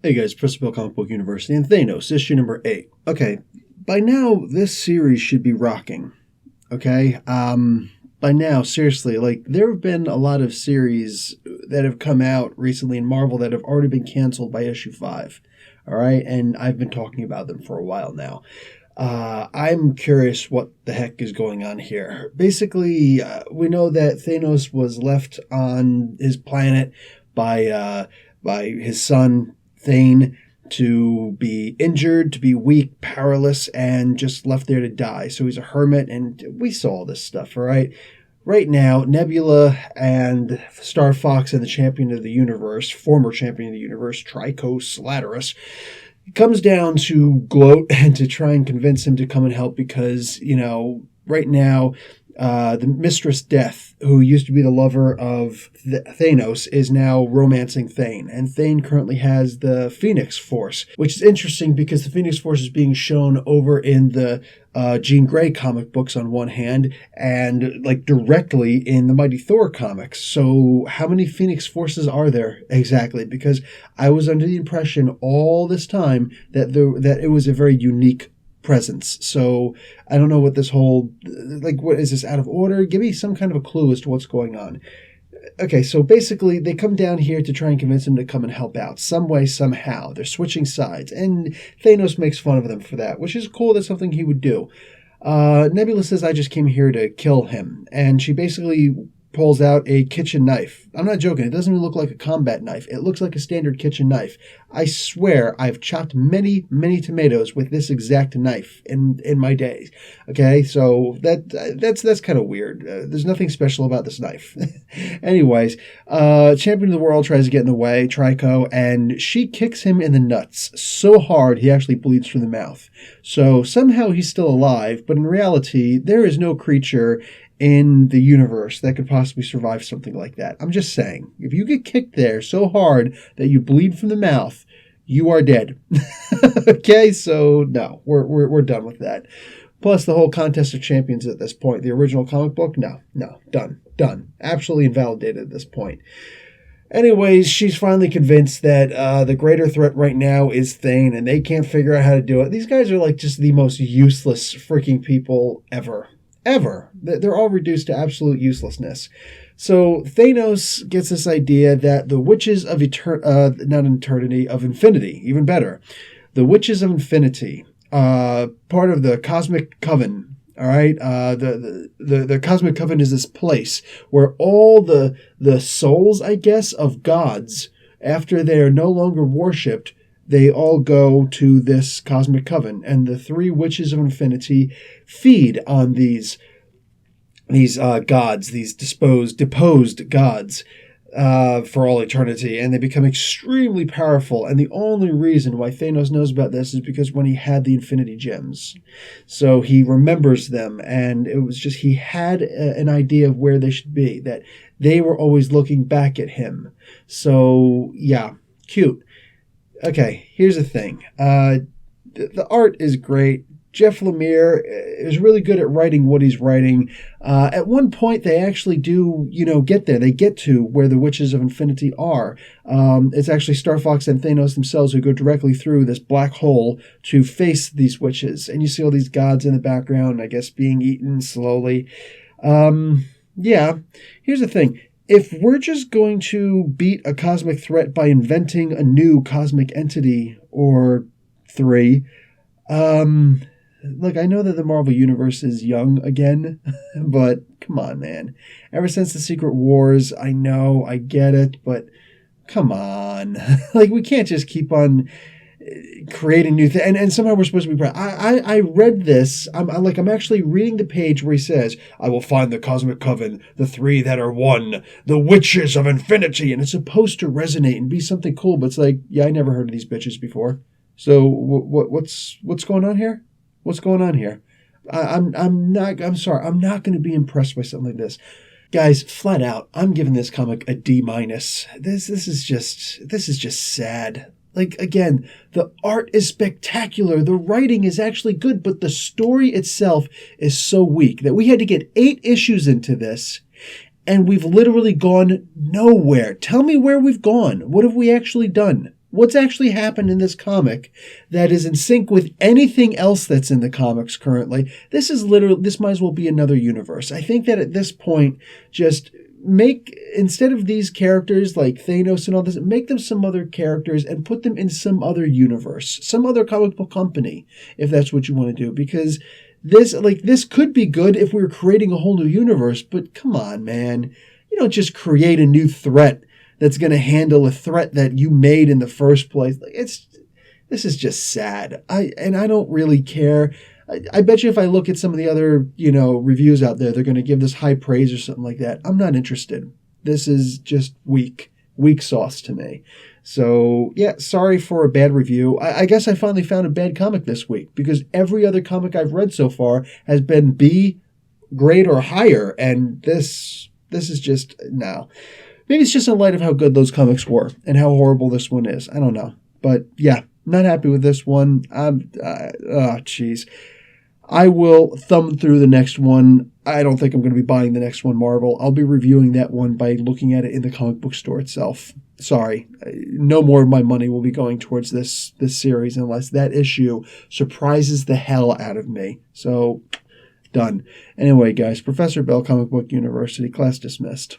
Hey guys, Principal Comic Book University and Thanos, issue number 8. Okay, by now this series should be rocking. Okay, by now, seriously, there have been a lot of series that have come out recently in Marvel that have already been canceled by issue 5. All right, and I've been talking about them for a while now. I'm curious what the heck is going on here. Basically, we know that Thanos was left on his planet by his son Thane to be injured, to be weak, powerless, and just left there to die. So he's a hermit, and we saw all this stuff, all right? Right now, Nebula and Star Fox and the champion of the universe, former champion of the universe, Trico Latterus, comes down to gloat and to try and convince him to come and help because, right now, the Mistress Death, who used to be the lover of Thanos, is now romancing Thane. And Thane currently has the Phoenix Force, which is interesting because the Phoenix Force is being shown over in the Jean Grey comic books on one hand and directly in the Mighty Thor comics. So how many Phoenix Forces are there exactly? Because I was under the impression all this time that it was a very unique presence. So I don't know what this whole, what is this out of order? Give me some kind of a clue as to what's going on. Okay, so basically they come down here to try and convince him to come and help out some way, somehow. They're switching sides, and Thanos makes fun of them for that, which is cool. That's something he would do. Nebula says, I just came here to kill him, and she basically pulls out a kitchen knife. I'm not joking. It doesn't even look like a combat knife. It looks like a standard kitchen knife. I swear I've chopped many, many tomatoes with this exact knife in my days. Okay, so that's kind of weird. There's nothing special about this knife. Anyways, Champion of the World tries to get in the way, Trico, and she kicks him in the nuts so hard he actually bleeds from the mouth. So somehow he's still alive, but in reality, there is no creature in the universe that could possibly survive something like that. I'm just saying, if you get kicked there so hard that you bleed from the mouth, you are dead. Okay, so no, we're done with that. Plus, the whole contest of champions at this point, the original comic book, no, done. Absolutely invalidated at this point. Anyways, she's finally convinced that the greater threat right now is Thane, and they can't figure out how to do it. These guys are just the most useless freaking people ever. They're all reduced to absolute uselessness. So Thanos gets this idea that the witches of of infinity, even better. The witches of infinity, part of the cosmic coven. All right, the cosmic coven is this place where all the souls, I guess, of gods, after they are no longer worshipped, they all go to this cosmic coven, and the three witches of infinity feed on these gods, these deposed gods, for all eternity, and they become extremely powerful. And the only reason why Thanos knows about this is because when he had the Infinity Gems, so he remembers them, and it was just he had an idea of where they should be, that they were always looking back at him. So yeah, cute. Okay, here's the thing. The art is great. Jeff Lemire is really good at writing what he's writing. At one point, they actually do, get there. They get to where the Witches of Infinity are. It's actually Star Fox and Thanos themselves who go directly through this black hole to face these witches. And you see all these gods in the background, I guess, being eaten slowly. Yeah, here's the thing. If we're just going to beat a cosmic threat by inventing a new cosmic entity or 3, look, I know that the Marvel Universe is young again, but come on, man. Ever since the Secret Wars, I know, I get it, but come on. We can't just keep on creating new things, and somehow we're supposed to be proud. I read this. I'm actually reading the page where he says, "I will find the cosmic coven, the 3 that are one, the witches of infinity," and it's supposed to resonate and be something cool. But it's yeah, I never heard of these bitches before. So what's going on here? What's going on here? I'm sorry. I'm not going to be impressed by something like this. Guys, flat out, I'm giving this comic a D-. This is just sad. Again, the art is spectacular. The writing is actually good, but the story itself is so weak that we had to get 8 issues into this, and we've literally gone nowhere. Tell me where we've gone. What have we actually done? what's actually happened in this comic that is in sync with anything else that's in the comics currently. This might as well be another universe. I think that at this point, just instead of these characters like Thanos and all this, make them some other characters and put them in some other universe, some other comic book company, if that's what you want to do. Because this could be good if we were creating a whole new universe, but come on, man. You don't just create a new threat that's going to handle a threat that you made in the first place. This is just sad. I don't really care. I bet you if I look at some of the other, reviews out there, they're going to give this high praise or something like that. I'm not interested. This is just weak sauce to me. So, yeah, sorry for a bad review. I guess I finally found a bad comic this week because every other comic I've read so far has been B grade or higher, and this is just, no. Maybe it's just in light of how good those comics were and how horrible this one is. I don't know. But, yeah, not happy with this one. Jeez. I will thumb through the next one. I don't think I'm going to be buying the next one, Marvel. I'll be reviewing that one by looking at it in the comic book store itself. Sorry. No more of my money will be going towards this series unless that issue surprises the hell out of me. So, done. Anyway, guys, Professor Bell, Comic Book University, class dismissed.